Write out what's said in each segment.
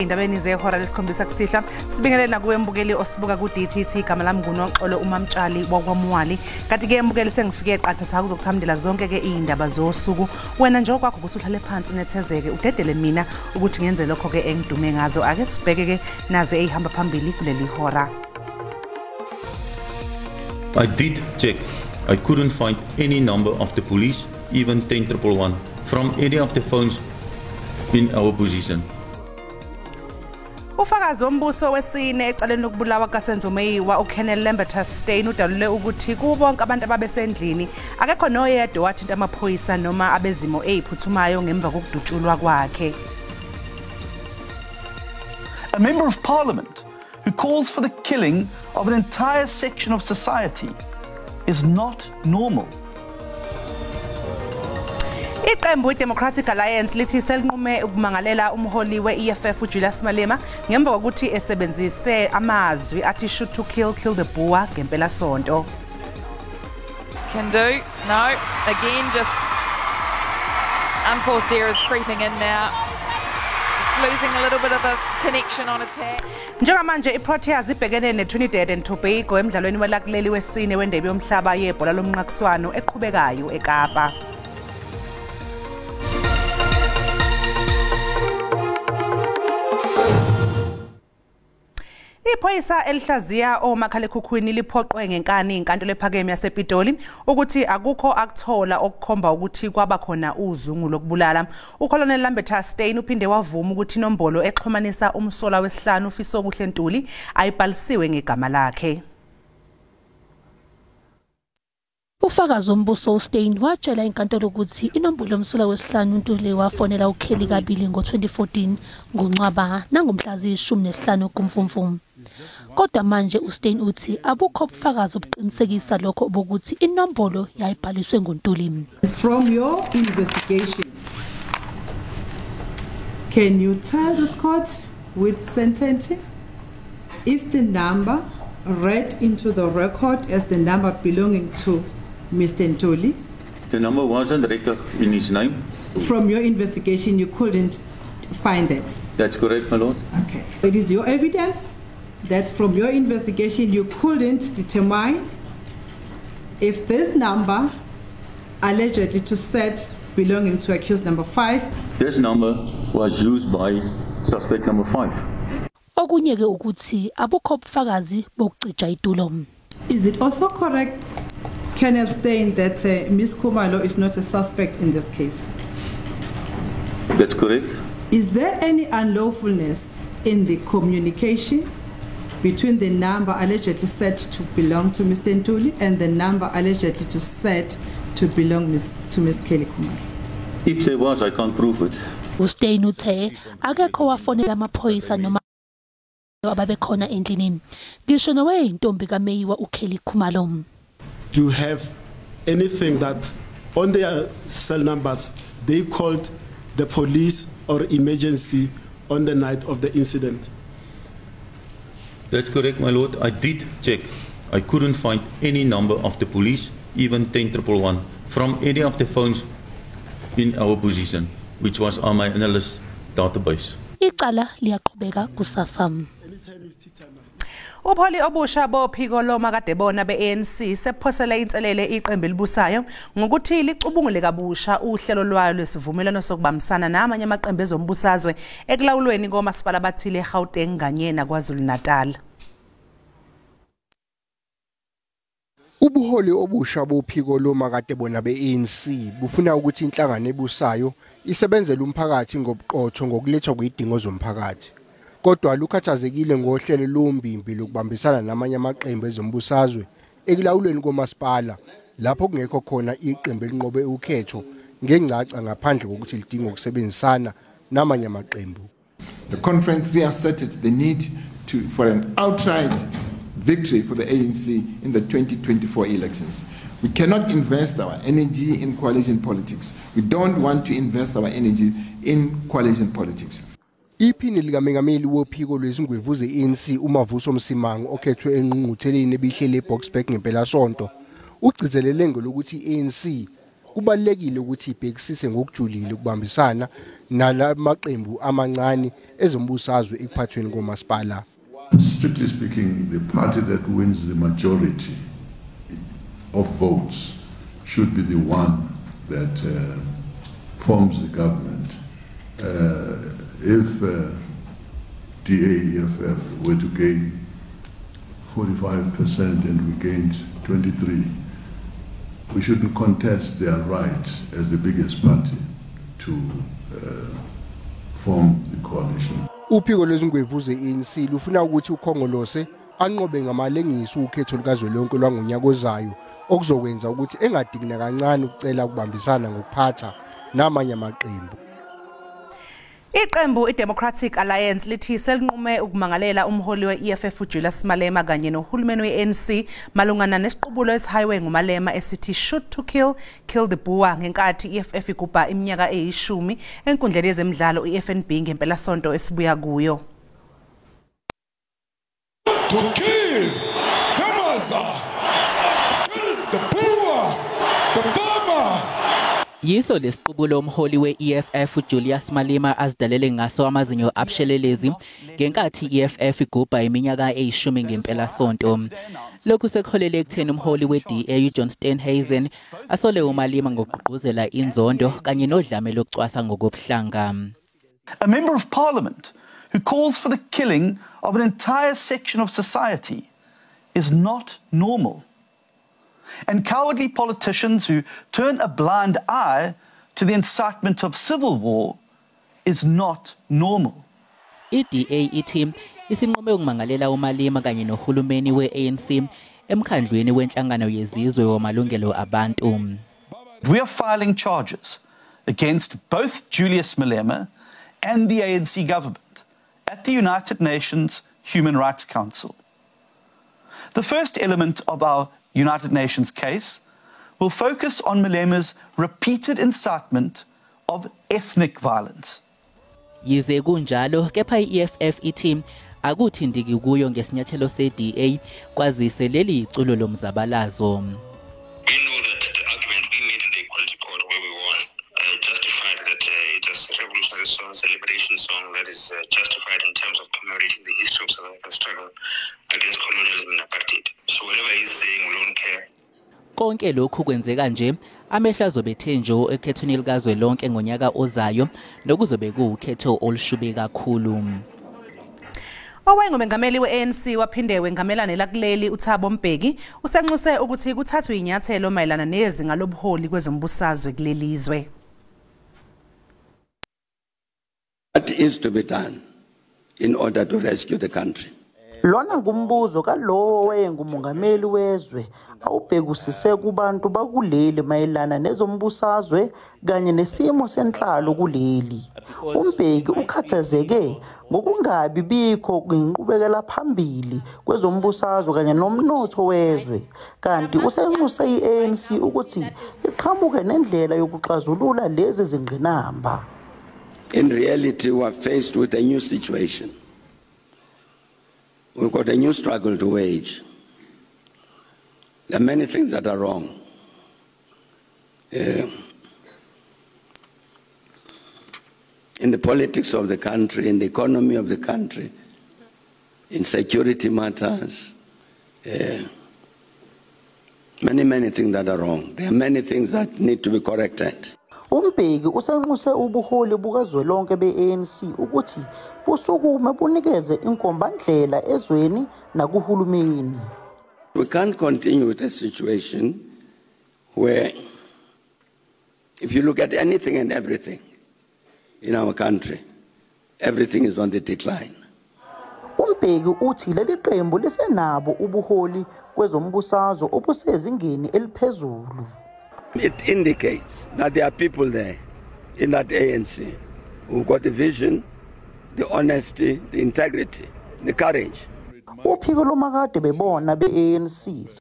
indabeni zehora lesikhombisa kusihla sibingelele nakuwe mbukeli osibuka ku DTT igama lami nguNoxolo uMamtshali wakwaMwali kanti ke mbukeli sengifike qatha sakho uzokuthamdela zonke ke izindaba zosuku wena nje okwakho ukuthi uhlale phansi unethezeke udedele mina ukuthi ngenze lokho ke engidume ngazo ake sibheke ke naze ehamba phambili kuleli hora. I did check. I couldn't find any number of the police, even 1011, from any of the phones in our position. Ufakazi wombuso wesine ecaleni ukubulawa kaSenzomeyiwa uKenneth Lambertus-Steyn udalule ukuthi kubonke abantu ababesendlini akekho noyedwa wathinta amaphoyisa noma abezimo eziphuthumayo ngemva kokudutshulwa kwakhe. A member of parliament who calls for the killing of an entire section of society is not normal. Iqembu iDemocratic Alliance lithi selinqume ukumangalela umholi weEFF uJulius Malema ngemva kokuthi esebenzise amazwi athi shoot to kill the boer ngempela sonto. Can do. No. Again, just unforced errors creeping in now. Just losing a little bit of a connection on attack. Njengamanje iProteas ibhekene neTrinidad and Tobago emidlalweni welakuleli wesine wendebe yomhlaba yebhola lomnqakiswano eqhubekayo eKapa. Iphoyisa elihlaziya omakhalekhukhwini liphoqwe ngenkani inkantolo ephakeme yasePitoli ukuthi akukho akuthola okukhomba ukuthi kwaba khona uzungu lokubulala. uColonel Lambertus-Steyn uphinde wavuma ukuthi inombolo exhumanisa umsola wesihlanu uFiso Buhle Ntuli ayibhalisiwe ngegama lakhe. Ufakazi wombuso uSteyn watshela inkantolo ukuthi inombolo yomsola wesihlanu uNtuli wafonela uKelly kabili ngo-2014 ngoNcwaba nangomhla zi-15 kuMfumfu. Kodwa manje uSteyn uthi abukho ubufakazi obuqinisekisa lokho bokuthi inombolo yayibhaliswe nguNtuli. From your investigation, can you tell this court with certainty if the number read into the record as the number belonging to Mr. Ntuli? The number wasn't recorded in his name. From your investigation, you couldn't find that? That's correct, my lord. Okay. It is your evidence that from your investigation, you couldn't determine if this number allegedly to set belonging to accused number 5. This number was used by suspect number 5. Okunye ke ukuthi abukho ubufakazi bokucija itulo. Is it also correct, Colonel Steyn, that Ms. Khumalo is not a suspect in this case? That's correct. Is there any unlawfulness in the communication between the number allegedly said to belong to Mr. Ntuli and the number allegedly to said to belong to Ms. Kelly Khumalo? If there was, I can't prove it. uSteyn uthe akekho wafonela amaphoyisa noma ababekhona endlini. Ngisho nowe intombi kaMeyiwa uKelly Khumalo. Do you have anything that on their cell numbers they called the police or emergency on the night of the incident? That's correct, my lord. I did check. I couldn't find any number of the police, even 10111, from any of the phones in our position, which was on my analyst database. Icala liyaqhubeka kusasa. Upholi obusha bophiko lomakade bona beANC sephosela inselele iqembu elibusayo ngokuthi licubungule kabusha uhlelo lwayo lwesivumelwano sokubambisana namanye amaqembu ezombusazwe ekulawulweni komasipala abathile eGauteng kanye naKwaZulu-Natal. Ubuholi obusha bophiko lomakade bona beANC bufuna ukuthi inhlangano ebusayo isebenzele umphakathi ngobuqotho ngokulethwa kwidingo zomphakathi. Kodwa lukhathazekile ngohlelo lombimbi lokubambisana namanye amaqembu ezombusazwe ekulawulweni komasipala lapho kungekho khona iqembu elinqobe ukhetho ngengcaca ngaphandle kokuthi lidinga ukusebenzisana namanye amaqembu. The conference reasserted the need for an outright victory for the ANC in the 2024 elections. We cannot invest our energy in coalition politics. We don't want to invest our energy in coalition politics. Iphini likaMengameli wophiko lwezingwevu ze-ANC uMavuso Msimango okhethwe engqungqutheleni ebihlele eBoksburg ngempela sonto ugcizelele ngolokuthi iANC kubalekile ukuthi ibhekisise ngokujulile ukubambisana nalamaqembu amancane ezombusazwe ekuphathweni komasipala. Strictly speaking, the party that wins the majority of votes should be the one that forms the government. If DAEFF were to gain 45% and we gained 23, we shouldn't contest their right as the biggest party to form the coalition. Uphiko lwezingwevu ze-ANC lufuna ukuthi uKhongolose anqobe ngamalengiso ukhetho lukazwelonke lwangonyaka ozayo okuzokwenza ukuthi engadinga kancane ukucela ukubambisana ngokuphatha namanye amaqembu. Iqembu iDemocratic Alliance lithi selinqume ukumangalela umholi we-EFF uJulius Malema kanye nohulumeni we-ANC malungana nesiqubulo esihighway nguMalema esithi shoot to kill the Boer ngenkathi i-EFF igubha iminyaka eyishumi enkundleni yezemidlalo iFNB ngempela sonto esibuya kuyo. To kill the Maza, kill the Boer, the farmer. Yiso lesiqubulo umholi we-EFF uJulius Malema azidalele ngaso amazinyo abushelelezi ngenkathi i-EFF igubha iminyaka eyishumi ngempela sonto. Lokhu sekholele ekutheni umholi we-DA uJohn Steenhuisen asole uMalema ngokugqugquzela inzondo kanye nodlame lokucwasa ngokobuhlanga. A member of parliament who calls for the killing of an entire section of society is not normal. And cowardly politicians who turn a blind eye to the incitement of civil war is not normal. I-DA ithi isinqume ukumangalela uMalema kanye nohulumeni we-ANC emkhandlweni wenhlangano yezizwe wamalungelo abantu. We are filing charges against both Julius Malema and the ANC government at the United Nations Human Rights Council. The first element of our United Nations case will focus on Malema's repeated incitement of ethnic violence. Yize kunjalo kepha i-EFF ithi akuthindiki kuyo ngesinyathelo se-DA kwazise leli iculo lomzabalazo. Celebration song that is justified in terms of commemorating the history of South African struggle against colonialism and apartheid. So whatever he's saying, we don't care. Konke lokhu kwenzeka nje amehla azobethe nje ekhethweni likazwelonke ngonyaka ozayo nokuzobe kuwukhetho olushube kakhulu. Owayengumengameli we-ANC waphinde wengamelane lakuleli uThabo Mbeki usenxuse ukuthi kuthathwe inyathelo mayelana nezinga lobuholi kwezombusazwe kulelizwe. What is to be done in order to rescue the country? Lona ngumbuzo kalowo wayengumongameli wezwe awubhekisise kubantu bakuleli mayelana nezombusazwe kanye nesimo senhlalo kuleli. Umbeki ukhathazeke ngokungabi bikho kwinqubekela phambili kwezombusazwe kanye nomnotho wezwe kanti usenxuse i-ANC ukuthi iqhamuke nendlela yokuxazulula lezi zingqinamba. In reality, we are faced with a new situation. We've got a new struggle to wage. There are many things that are wrong. In the politics of the country, in the economy of the country, in security matters, many things that are wrong. There are many things that need to be corrected. Umbeki usenxuse ubuholi bukazwelonke be-ANC ukuthi busukume bunikeze inkombandlela ezweni nakuhulumeni. We can't continue with a situation where if you look at anything and everything in our country, everything is on the decline. Umbeki uthi leli qembu lisenabo ubuholi kwezombusazwe obusezingeni eliphezulu. It indicates that there are people there in that ANC who got the vision, the honesty, the integrity, the courage. Uphiko lomakade bebona be-ANC.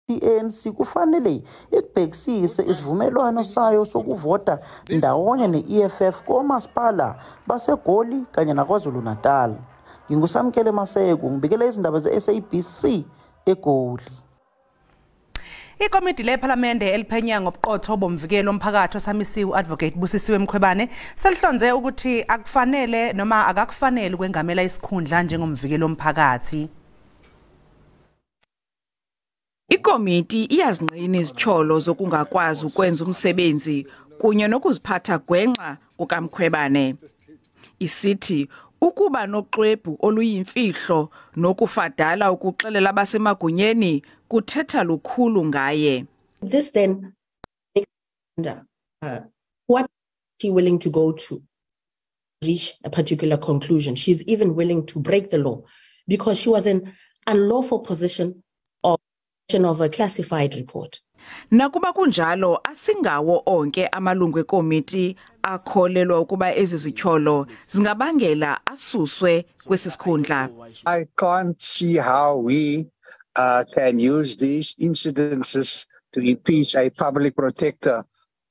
I-ANC kufanele ikubhekisise isivumelwano sayo sokuvota ndawonye ne-EFF komasipala baseGoli kanye naKwaZulu Natal. Ngingusamkele Maseko ngibikela izindaba ze-SABC eGoli. Ikomiti lePhalamende eliphenya ngobuqotho bomvikelo omphakathi osamisiwe Advocate Busisiwe Mkhwebane selihlonze ukuthi akufanele noma akakufanele ukwengamela isikhundla njengomvikelo omphakathi. Ikomiti iyazinqina izitsholo zokungakwazi ukwenza umsebenzi kunye nokuziphatha gwenxa kukaMkhwebane. Isithi ukuba noxwebhu oluyimfihlo nokufadala ukuxelela abasemagunyeni kuthetha lukhulu ngaye. This then what is she willing to go to reach a particular conclusion? She's even willing to break the law because she was in unlawful position of a classified report. Nakuba kunjalo asingawo onke amalungu ekomiti akholelwa ukuba ezizitsholo zingabangela asuswe kwesisikhundla. I can't see how we can use these incidences to impeach a public protector.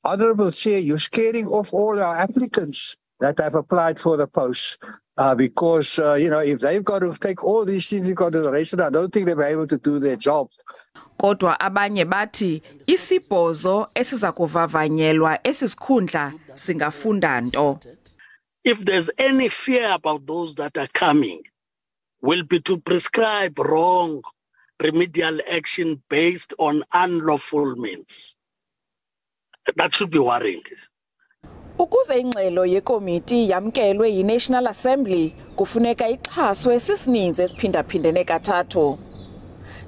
Honorable Chair, you're scaring off all our applicants that have applied for the post because, if they've got to take all these things into consideration, I don't think they'll be able to do their job. Kodwa abanye bathi isibhozo esiza kuvavanyelwa esisikhundla singafunda nto. If there's any fear about those that are coming, will be to prescribe wrong remedial action based on unlawful means. That should be worrying. Ukuze ingxelo yekomiti yamkelwe yiNational Assembly kufuneka ixhaswe sisininzi esiphindaphindene kathathu.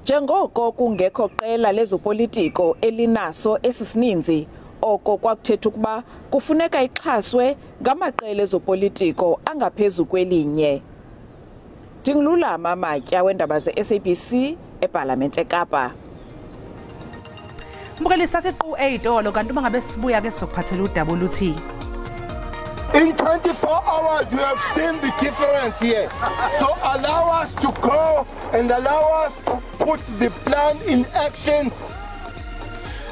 Njengoko kungekho qela lezopolitiko elinaso esisininzi oko kwakuthetha ukuba kufuneka ixhaswe ngamaqela ezopolitiko angaphezulu kwelinye. Dingilulama Matya wendaba ze-SABC eParlamente eKapa. Mbukelisa siqu eyitolo kanti uma ngabe sibuya ke sokuphathela udaba oluthi in 24 hours you have seen the difference here. So allow us to go and allow us to put the plan in action.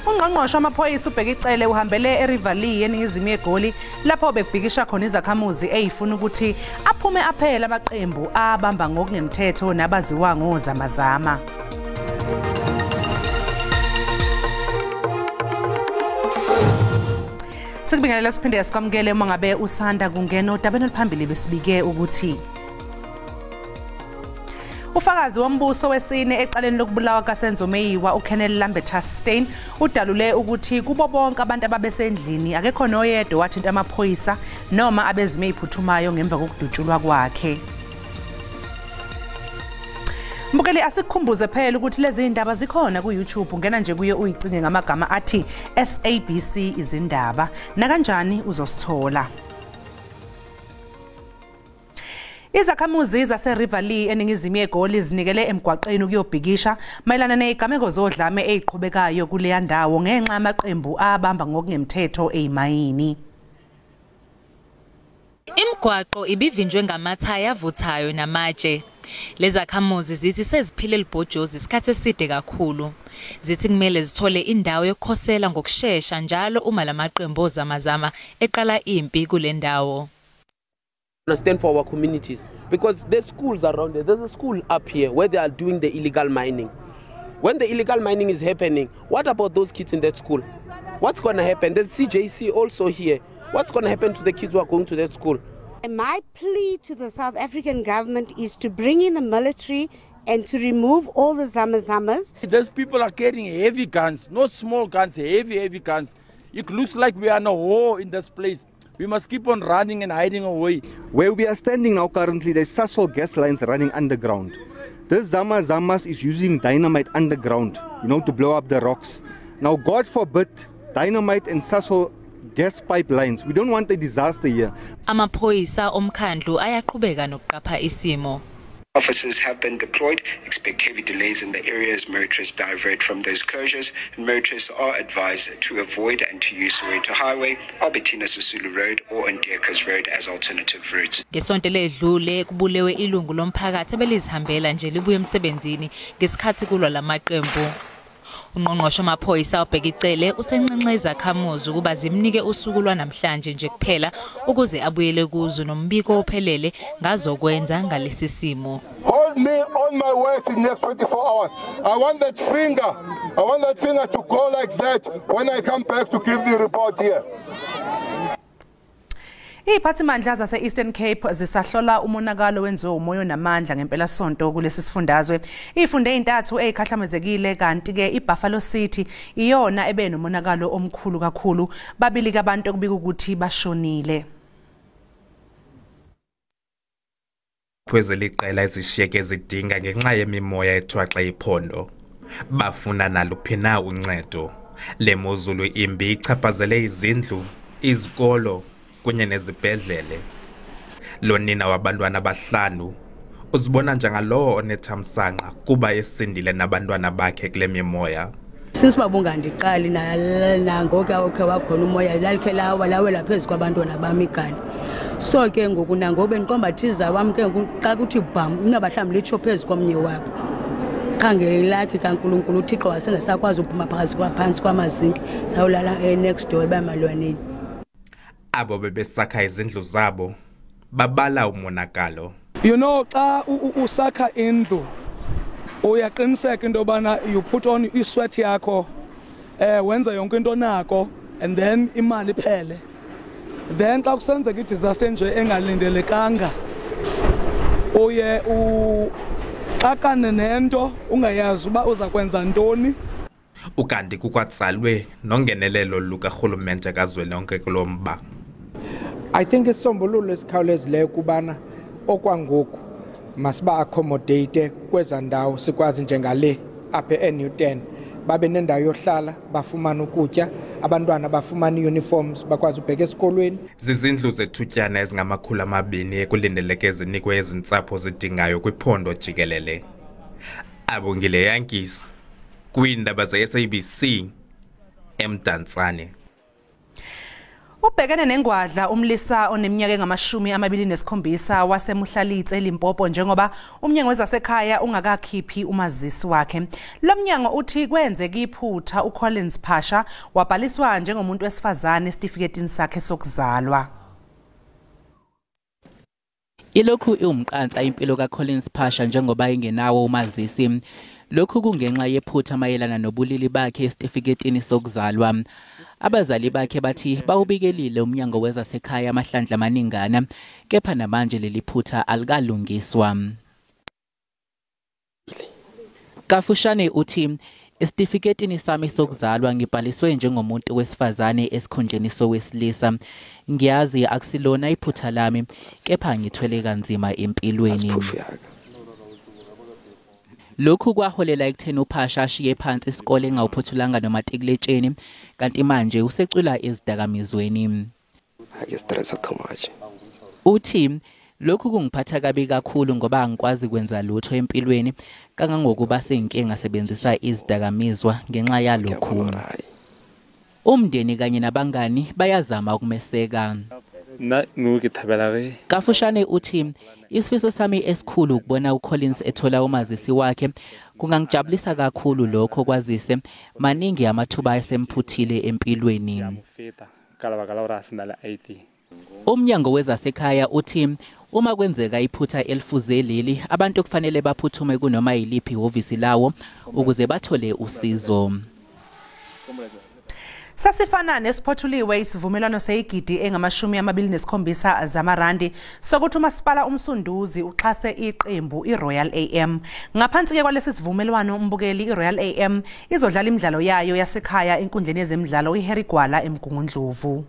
Ungqongqoshe wamaphoyisa ubheka icele uhambele eRivali eningizimu yeGoli lapho bekubhikisha khona izakhamuzi ezifuna ukuthi aphume aphela amaqembu abamba ngokungemthetho nabaziwa ngozamazama. Sikubingelela siphinde sikwamukele uma ngabe usanda kungena odabeni oluphambili besibike ukuthi ufakazi wombuso wesine ecaleni lokubulawa kaSenzo Meyiwa uKenneth Lambert Stein udalule ukuthi kubo bonke abantu ababesendlini akekho noyedwa wathinta amaphoyisa noma abezime iphuthumayo ngemva kokudutshulwa kwakhe. Mbukeli asikhumbuze phela ukuthi lezi indaba zikhona ku YouTube ungena nje kuye uyicinge ngamagama athi SABC Izindaba na kanjani uzosithola. Izakhamuzi zaseRivali eningizimu yeGoli zinikele emgwaqeni ukuyobhikisha mayelana nezigameko zodlame eziqhubekayo kule ndawo ngenxa yamaqembu abamba ngokungemthetho ezimayini. Imigwaqo ibivinjwe ngamathaya avuthayo namatshe. Lezakhamuzi zithi seziphile libhojozi isikhathi eside kakhulu. Zithi kumele zithole indawo yokukhosela ngokusheshsha njalo uma lamaqembu ozamazama eqala impi kule ndawo. Stand for our communities because there's schools around there. There's a school up here where they are doing the illegal mining. When the illegal mining is happening, what about those kids in that school? What's going to happen? There's CJC also here. What's going to happen to the kids who are going to that school? My plea to the South African government is to bring in the military and to remove all the zamazamas. Those people are carrying heavy guns, not small guns, heavy guns. It looks like we are in a war in this place. We must keep on running and hiding away. Where we are standing now currently, there's Sasol gas lines running underground. This Zamas is using dynamite underground, to blow up the rocks. Now, God forbid, dynamite and Sasol gas pipelines. We don't want a disaster here. Amaphoyisa omkhandlu ayaqhubeka nokuqapha isimo. Officers have been deployed. Expect heavy delays in the area as motorists divert from those closures, and motorists are advised to avoid and to use Soweto Highway, Albertina Sisulu Road or Ndiekas Road as alternative routes. Ngesonto ledlule kubulewe ilungu lomphakathi ebelizihambela nje libuye emsebenzini ngesikhathi kulwa lamaqembu. Ungqongqoshe wamaphoyisa ubheka icele usenqenqe izakhamuzi ukuba zimnike usuku lwanamhlanje nje kuphela ukuze abuyele kuzo nombiko ophelele ngazokwenza ngalesi simo. Hold me on my words in the next 24 hours. I want that finger to go like that when I come back to give the report here. Iphathimandla zase-Eastern Cape zisahlola umonakalo wenziwe umoya namandla ngempela sonto kulesi sifundazwe. Ifunde ezintathu ezikhahlamezekile kanti ke iBuffalo City iyona ebe nomonakalo omkhulu kakhulu. Babili kabantu okubika ukuthi bashonile. Kwezeliqela ezishiyeke zidinga ngenxa yemimoya ethwaxa iphondo. Bafuna naluphi na uncedo. Le mozulu imbi ichaphazele izindlu, izikolo kunye nezibhedlele. Lonina wabantwana abahlanu uzibona njengalowo onethamsanqa kuba esindile nabantwana bakhe kule mimoya. Sisibabunga ndiqali nangoku awukhe wakhona umoya lalikhe lawela phezu kwabantwana bami igani. So ke ngoku nangoku bendiqomba thiza wam ke xa kuthi bham unabahlambi litsho phezu komnye wabo. Khangelakhe kaNkulunkulu uThixo wasengasakwazi uphuma phantsi kwamazinki sawulala next door ebamalwaneni. Abo bebesakha izindlu zabo babala umonakalo. You know xa usakha indlu uyaqiniseka into bana you put on isweat yakho wenza yonke into nako and then imali iphele. Then xa kusenzeka idisaster nje engalindelekanga uye uxakane nento ungayazi uba uza kwenza ntoni. Ukanti kukatsalwe nongenelelo lukarhulumente kazwelonke kulo mba. I think isisombululo esikhawulezileyo kubana okwangoku masiba accommodate kweza ndawo sikwazi njengale apha eNewton babe nendawo yohlala bafumana ukutya abantwana bafumana uniforms bakwazi ubheka esikolweni. Zizindlu zethutyana ezingama200 ekulindeleke ezinikwe ezintsapho zidingayo kwiphondo jikelele. Abongile Yankees kwiindaba ze-SABC eMdantsane. Ubhekene nengwadla umlisa oneminyaka engama-27 waseMuhlalitse eLimpopo njengoba umnyango wezasekhaya ungakakhiphi umazisi wakhe. Lo mnyango uthi kwenzeka iphutha uCollins Phasha wabhaliswa njengomuntu wesifazane esitifiketini sakhe sokuzalwa. Ilokhu iwumqansa impilo kaCollins Phasha njengoba ingenawo umazisi. Lokhu kungenxa yephutha mayelana nobulili bakhe esitifiketini sokuzalwa. Abazali bakhe bathi bawubikelile umnyango wezasekhaya amahlandla amaningana kepha namanje leli phutha alikalungiswa. Kafushane uthi esitifiketini sami sokuzalwa ngibhaliswe njengomuntu wesifazane esikhundleni sowesilisa. Ngiyazi akusilona iphutha lami kepha ngithwele kanzima empilweni. Lokhu kwaholela ekutheni uPhasha ashiye phansi isikole engawuphothulanga nomatikuletsheni kanti manje usecula ezidakamizweni. Uthi lokhu kungiphatha kabi kakhulu ngoba angikwazi kwenza lutho empilweni kangangokuba senkinga ngasebenzisa izidakamizwa ngenxa yalokhu. Umndeni kanye nabangani bayazama ukumeseka. Kafushane uthi isifiso sami esikhulu ukubona uCollins ethola umazisi wakhe kungangijabulisa kakhulu lokho kwazise maningi amathuba esemputhile empilweni. Umnyango wezasekhaya uthi uma kwenzeka iphutha elifuze leli abantu kufanele baphuthume kunoma yiliphi ihhovisi lawo ukuze bathole usizo. Sasifana nesiphothuliwe isivumelwano seigidi engama-27 zamarandi sokuthi umasipala umsunduzi uxhase iqembu iRoyal AM. Ngaphansi ke kwalesi sivumelwano umbukeli iRoyal AM izodlala imidlalo yayo yasekhaya enkundleni yezemidlalo iHerigwala eMgungundlovu.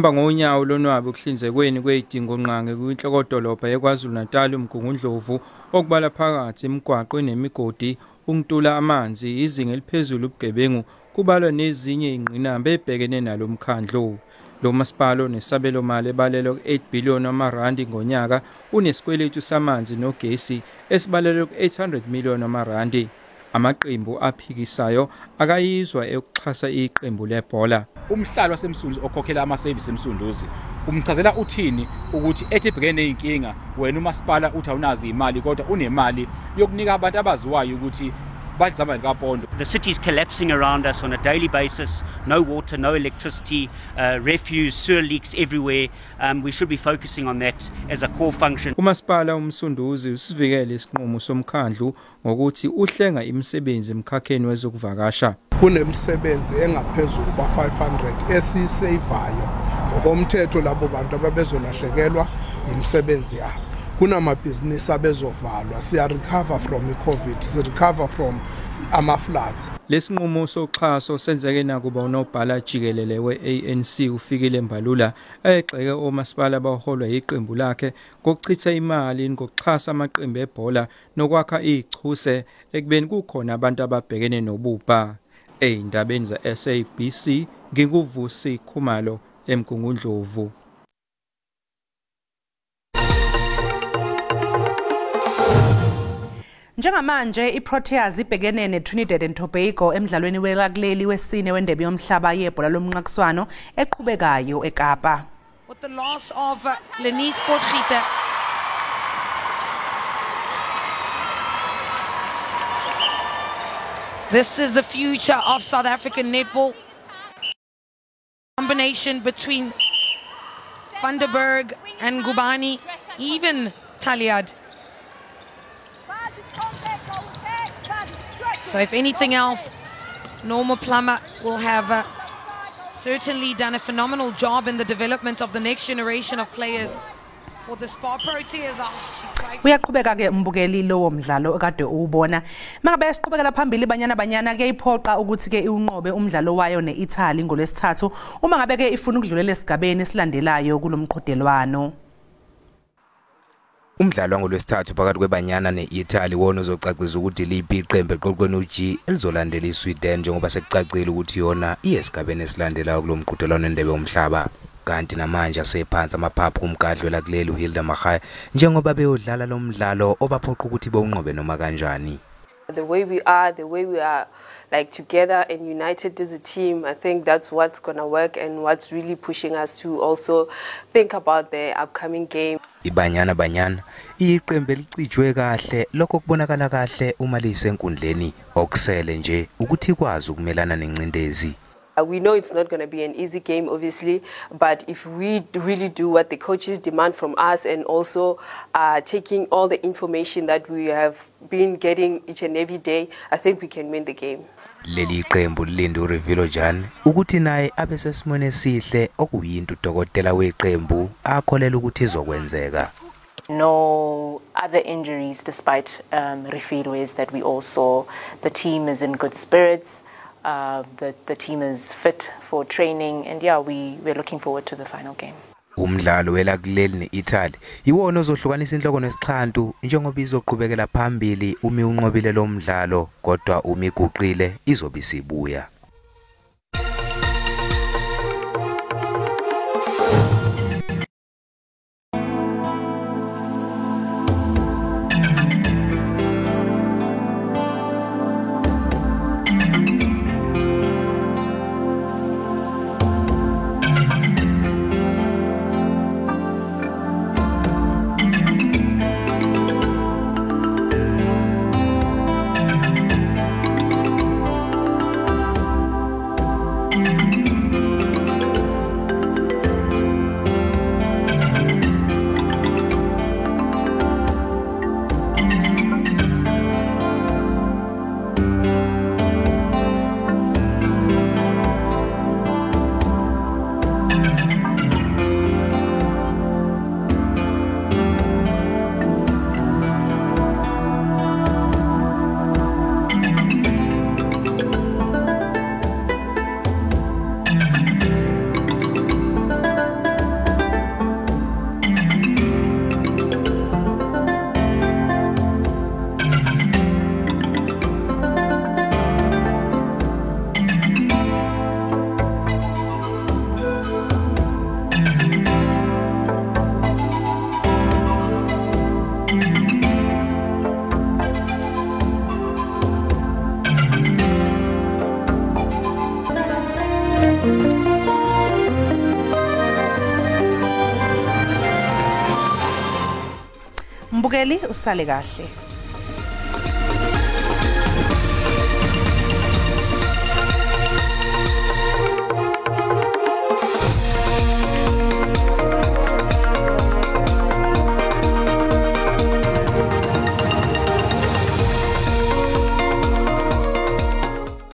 Ngonyawo lonwabe ukuhlinzekweni kwezidingo nqange kwinhlokodolobha eKwaZulu-Natal uMgungundlovu okubala phakathi imigwaqo nemigodi ungitula amanzi izinga eliphezulu ubugebengu kubalwa nezinye ingqinamba ebhekene nalo mkhandlo. Lo masipala nesabelo mali ebalelwe ku8 billion amarandi ngonyaka unesikweletu samanzi nogesi esibalelwe ku800 million amarandi. Amaqembu aphikisayo akayizwa ukuxhasa iqembu lebhola. Umhlalo wasemsunduzi okhokhela ama-service emsunduzi umchazela uthini ukuthi ethi ebhekene ney'nkinga wena umasipala uthi awunazi imali kodwa unemali yokunika abantu abaziwayo ukuthi The city is collapsing around us on a daily basis. No water, no electricity, refuse, sewer leaks everywhere. We should be focusing on that as a core function. uMasipala uMsunduzi usivikele isinqumo somkhandlu ngokuthi uhlenga imisebenzi emkhakheni wezokuvakasha. Kunemisebenzi engaphezulu kwa-500 esiyiseyivayo ngokomthetho labo bantu ababezolahlekelwa imisebenzi yabo. Kunamabhizinisi abezovalwa, siya-recover from i-COVID, si-recover from ama-floods. Lesinqumo soxhaso senzeke nakuba unobhala jikelele we-ANC ufikile Mbalula egxeke omasipala abaholwa iqembu lakhe ngokuchitha imali ngokuxhasa amaqembu ebhola nokwakha ichuse ekubeni kukhona abantu ababhekene nobupha. Ey'ndabeni za-SABC ngikuvusi Khumalo eMgungundlovu. Njengamanje iProteas ibhekene neTrinidad and Tobago emdlalweni welakuleli wesine wendebe yomhlaba yebhola lomnqakiswano eqhubekayo eKapa. With the loss of Lenice Potgieter, this is the future of South African netball. Combination between Van der Berg and Gubani, even Taliad. So if anything else, Norma Plummer will have certainly done a phenomenal job in the development of the next generation of players for the Spa Proteas. Uyaqhubeka ke umbukeli lowo mdlalo okade ubona. Mangabe siqhubekela phambili banyana kuyiphoqa ukuthi ke iunqobe umdlalo wayo neItaly ngolwesithathu uma ngabe ke ifuna ukudlulela esigabeni esilandelayo kulomqhudelwano. Umdlalo ngolwesithathu phakathi kweBanyana neItaly wona uzocacisa ukuthi liphi iqembu eqoqweni uG elizolandela iSweden njengoba sekucacile ukuthi yona iyesigabeni esilandelayo kulomqhudelwano wendebe yomhlaba. Kanti namanje asephansi amaphaphu kumkadlo lakuleli uHilda Makhaya njengoba beyodlala lo mdlalo obaphoqa ukuthi bewunqobe noma kanjani. The way we are like together and united as a team, I think that's what's going to work and what's really pushing us to also think about the upcoming game. Ibanyana iqembu elicijwe kahle lokho kubonakala kahle uma lisenkundleni okusele nje ukuthi ikwazi ukumelana nencindezi. We know it's not going to be an easy game, obviously, but if we really do what the coaches demand from us and also taking all the information that we have been getting each and every day, I think we can win the game. Leli qembu lilinde uRevilo Jan ukuthi naye abe sesimone esihle okuyinto udokotela weqembu akholela ukuthi izokwenzeka. No other injuries despite Refilo is that we all saw. The team is in good spirits. The team is fit for training, and yeah, we're looking forward to the final game. Umdlalo welakuleli neItaly iwona ozohlukanisa inhloko nesixhantu njengoba izoqhubekela phambili umi unqobile lo mdlalo kodwa umi guqile izobe isibuya. Mbukeli usale kahle.